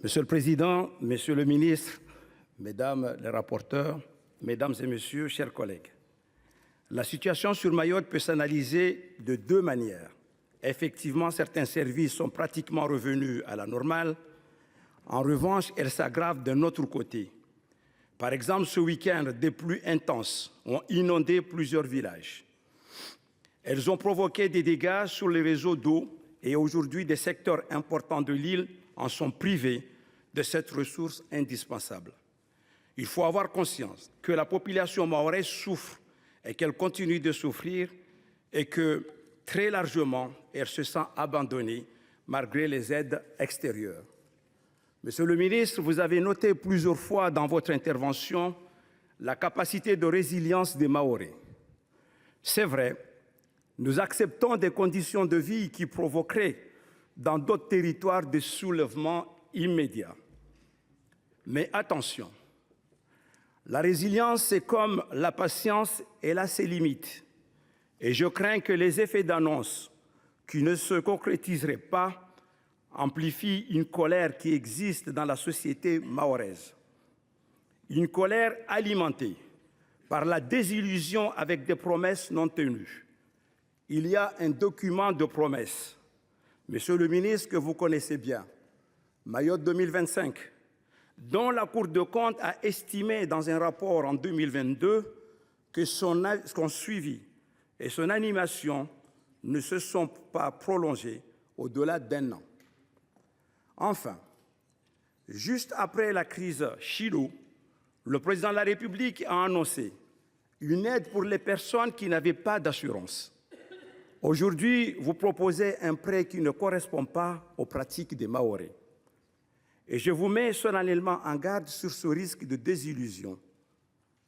Monsieur le Président, Monsieur le Ministre, Mesdames les rapporteurs, Mesdames et Messieurs, chers collègues, la situation sur Mayotte peut s'analyser de deux manières. Effectivement, certains services sont pratiquement revenus à la normale. En revanche, elle s'aggrave d'un autre côté. Par exemple, ce week-end, des pluies intenses ont inondé plusieurs villages. Elles ont provoqué des dégâts sur les réseaux d'eau et aujourd'hui, des secteurs importants de l'île en sont privés de cette ressource indispensable. Il faut avoir conscience que la population mahoraise souffre et qu'elle continue de souffrir et que, très largement, elle se sent abandonnée malgré les aides extérieures. Monsieur le ministre, vous avez noté plusieurs fois dans votre intervention la capacité de résilience des Mahorais. C'est vrai, nous acceptons des conditions de vie qui provoqueraient dans d'autres territoires des soulèvements immédiats. Mais attention, la résilience, c'est comme la patience, elle a ses limites. Et je crains que les effets d'annonce qui ne se concrétiseraient pas amplifient une colère qui existe dans la société mahoraise. Une colère alimentée par la désillusion avec des promesses non tenues. Il y a un document de promesses, Monsieur le ministre, que vous connaissez bien, Mayotte 2025, dont la Cour des comptes a estimé dans un rapport en 2022 que son suivi et son animation ne se sont pas prolongés au-delà d'1 an. Enfin, juste après la crise Chilo, le président de la République a annoncé une aide pour les personnes qui n'avaient pas d'assurance. Aujourd'hui, vous proposez un prêt qui ne correspond pas aux pratiques des Mahorais. Et je vous mets solennellement en garde sur ce risque de désillusion.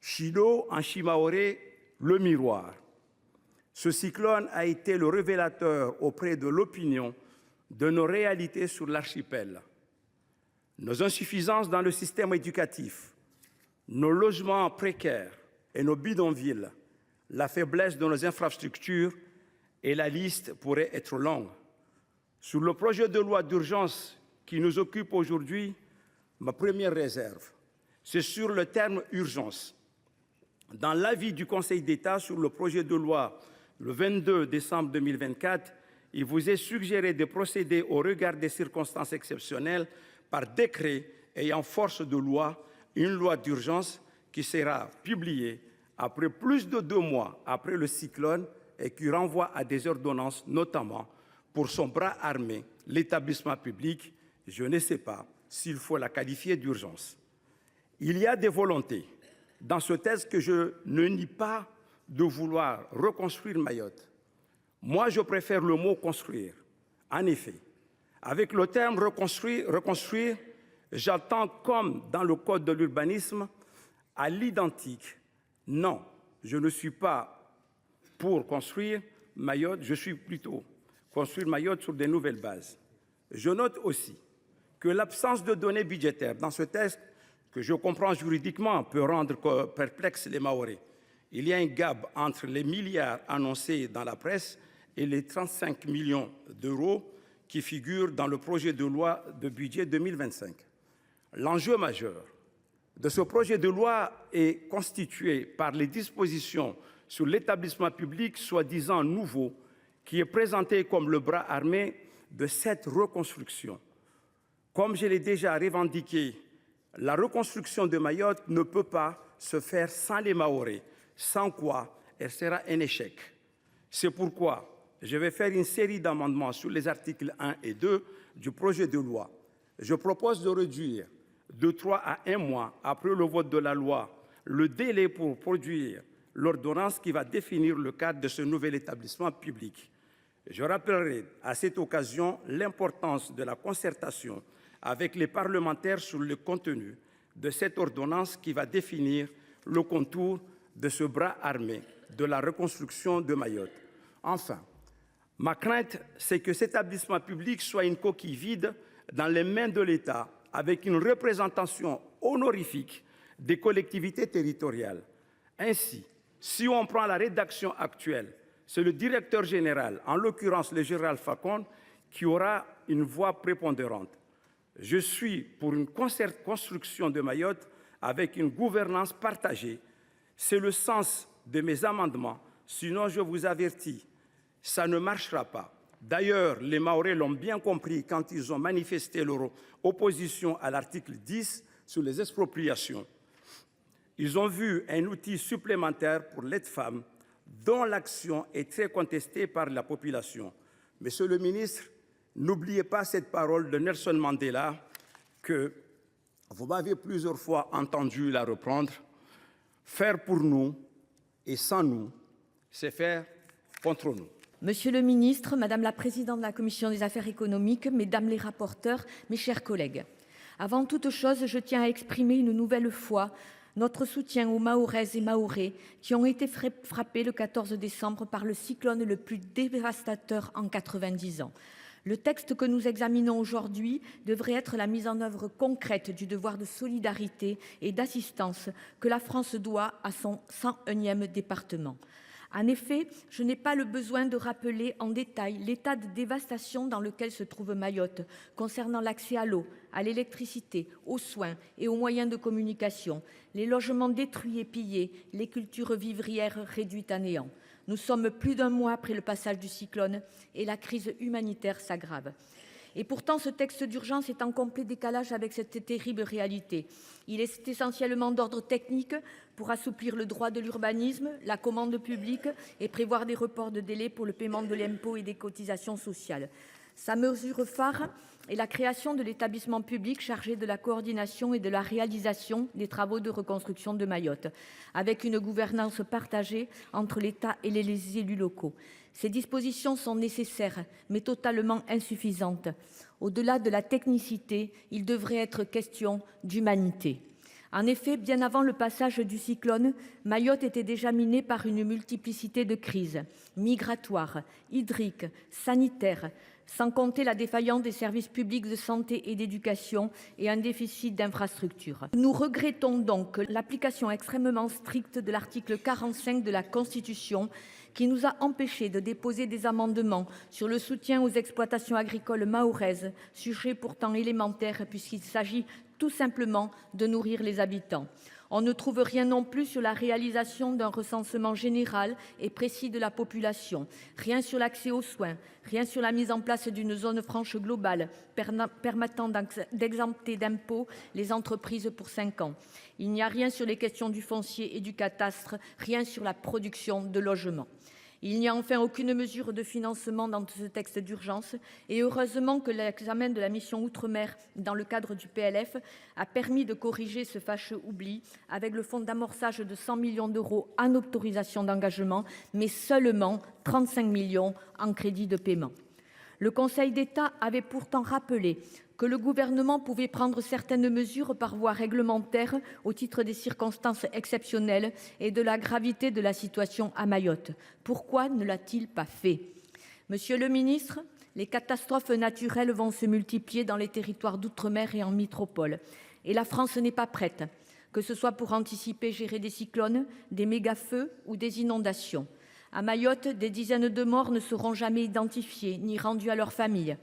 Chilo, en chimaoré, le miroir. Ce cyclone a été le révélateur auprès de l'opinion de nos réalités sur l'archipel. Nos insuffisances dans le système éducatif, nos logements précaires et nos bidonvilles, la faiblesse de nos infrastructures, et la liste pourrait être longue. Sur le projet de loi d'urgence qui nous occupe aujourd'hui, ma première réserve, c'est sur le terme urgence. Dans l'avis du Conseil d'État sur le projet de loi le 22 décembre 2024, il vous est suggéré de procéder au regard des circonstances exceptionnelles par décret ayant force de loi, une loi d'urgence qui sera publiée après plus de 2 mois après le cyclone et qui renvoie à des ordonnances, notamment pour son bras armé, l'établissement public. Je ne sais pas s'il faut la qualifier d'urgence. Il y a des volontés dans ce texte que je ne nie pas de vouloir reconstruire Mayotte. Moi, je préfère le mot construire. En effet, avec le terme reconstruire, j'entends comme dans le code de l'urbanisme, à l'identique. Non, je ne suis pas pour construire Mayotte, je suis plutôt construire Mayotte sur de nouvelles bases. Je note aussi que l'absence de données budgétaires dans ce texte, que je comprends juridiquement, peut rendre perplexes les Mahorais. Il y a un gap entre les milliards annoncés dans la presse et les 35 millions d'euros qui figurent dans le projet de loi de budget 2025. L'enjeu majeur de ce projet de loi est constitué par les dispositions sur l'établissement public soi-disant nouveau qui est présenté comme le bras armé de cette reconstruction. Comme je l'ai déjà revendiqué, la reconstruction de Mayotte ne peut pas se faire sans les Mahorais, sans quoi elle sera un échec. C'est pourquoi je vais faire une série d'amendements sur les articles 1 et 2 du projet de loi. Je propose de réduire de 3 à 1 mois après le vote de la loi le délai pour produire l'ordonnance qui va définir le cadre de ce nouvel établissement public. Je rappellerai à cette occasion l'importance de la concertation avec les parlementaires sur le contenu de cette ordonnance qui va définir le contour de ce bras armé de la reconstruction de Mayotte. Enfin, ma crainte, c'est que cet établissement public soit une coquille vide dans les mains de l'État avec une représentation honorifique des collectivités territoriales. Ainsi, si on prend la rédaction actuelle, c'est le directeur général, en l'occurrence le général Facon, qui aura une voix prépondérante. Je suis pour une construction de Mayotte avec une gouvernance partagée. C'est le sens de mes amendements. Sinon, je vous avertis, ça ne marchera pas. D'ailleurs, les Mahorais l'ont bien compris quand ils ont manifesté leur opposition à l'article 10 sur les expropriations. Ils ont vu un outil supplémentaire pour l'aide-femme dont l'action est très contestée par la population. Monsieur le ministre, n'oubliez pas cette parole de Nelson Mandela que vous m'avez plusieurs fois entendu la reprendre. Faire pour nous et sans nous, c'est faire contre nous. Monsieur le ministre, Madame la présidente de la Commission des affaires économiques, Mesdames les rapporteurs, mes chers collègues, avant toute chose, je tiens à exprimer une nouvelle fois notre soutien aux Mahoraises et Mahorais qui ont été frappés le 14 décembre par le cyclone le plus dévastateur en 90 ans. Le texte que nous examinons aujourd'hui devrait être la mise en œuvre concrète du devoir de solidarité et d'assistance que la France doit à son 101e département. En effet, je n'ai pas le besoin de rappeler en détail l'état de dévastation dans lequel se trouve Mayotte concernant l'accès à l'eau, à l'électricité, aux soins et aux moyens de communication, les logements détruits et pillés, les cultures vivrières réduites à néant. Nous sommes plus d'un mois après le passage du cyclone et la crise humanitaire s'aggrave. Et pourtant, ce texte d'urgence est en complet décalage avec cette terrible réalité. Il est essentiellement d'ordre technique pour assouplir le droit de l'urbanisme, la commande publique et prévoir des reports de délai pour le paiement de l'impôt et des cotisations sociales. Sa mesure phare est la création de l'établissement public chargé de la coordination et de la réalisation des travaux de reconstruction de Mayotte, avec une gouvernance partagée entre l'État et les élus locaux. Ces dispositions sont nécessaires, mais totalement insuffisantes. Au-delà de la technicité, il devrait être question d'humanité. En effet, bien avant le passage du cyclone, Mayotte était déjà minée par une multiplicité de crises migratoires, hydriques, sanitaires, sans compter la défaillance des services publics de santé et d'éducation et un déficit d'infrastructures. Nous regrettons donc l'application extrêmement stricte de l'article 45 de la Constitution qui nous a empêchés de déposer des amendements sur le soutien aux exploitations agricoles mahoraises, sujet pourtant élémentaire puisqu'il s'agit tout simplement de nourrir les habitants. On ne trouve rien non plus sur la réalisation d'un recensement général et précis de la population, rien sur l'accès aux soins, rien sur la mise en place d'une zone franche globale permettant d'exempter d'impôts les entreprises pour 5 ans. Il n'y a rien sur les questions du foncier et du cadastre, rien sur la production de logements. Il n'y a enfin aucune mesure de financement dans ce texte d'urgence et heureusement que l'examen de la mission Outre-mer dans le cadre du PLF a permis de corriger ce fâcheux oubli avec le fonds d'amorçage de 100 millions d'euros en autorisation d'engagement, mais seulement 35 millions en crédit de paiement. Le Conseil d'État avait pourtant rappelé que le gouvernement pouvait prendre certaines mesures par voie réglementaire au titre des circonstances exceptionnelles et de la gravité de la situation à Mayotte. Pourquoi ne l'a-t-il pas fait ? Monsieur le ministre, les catastrophes naturelles vont se multiplier dans les territoires d'outre-mer et en métropole. Et la France n'est pas prête, que ce soit pour anticiper, gérer des cyclones, des méga-feux ou des inondations. À Mayotte, des dizaines de morts ne seront jamais identifiés ni rendus à leurs familles.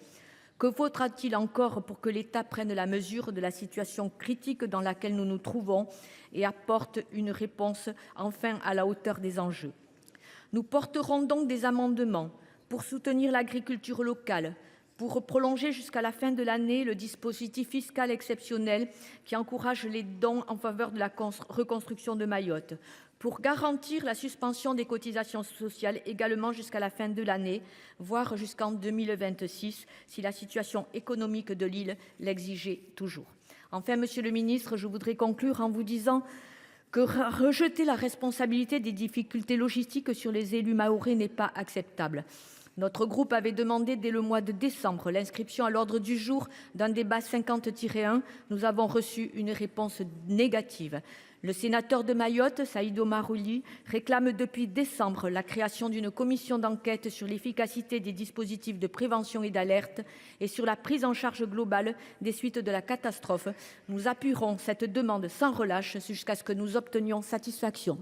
Que faudra-t-il encore pour que l'État prenne la mesure de la situation critique dans laquelle nous nous trouvons et apporte une réponse enfin à la hauteur des enjeux ? Nous porterons donc des amendements pour soutenir l'agriculture locale, pour prolonger jusqu'à la fin de l'année le dispositif fiscal exceptionnel qui encourage les dons en faveur de la reconstruction de Mayotte, pour garantir la suspension des cotisations sociales également jusqu'à la fin de l'année, voire jusqu'en 2026, si la situation économique de l'île l'exigeait toujours. Enfin, Monsieur le ministre, je voudrais conclure en vous disant que rejeter la responsabilité des difficultés logistiques sur les élus mahorais n'est pas acceptable. Notre groupe avait demandé dès le mois de décembre l'inscription à l'ordre du jour d'un débat 50-1. Nous avons reçu une réponse négative. Le sénateur de Mayotte, Saïd Omar Oili, réclame depuis décembre la création d'une commission d'enquête sur l'efficacité des dispositifs de prévention et d'alerte et sur la prise en charge globale des suites de la catastrophe. Nous appuierons cette demande sans relâche jusqu'à ce que nous obtenions satisfaction.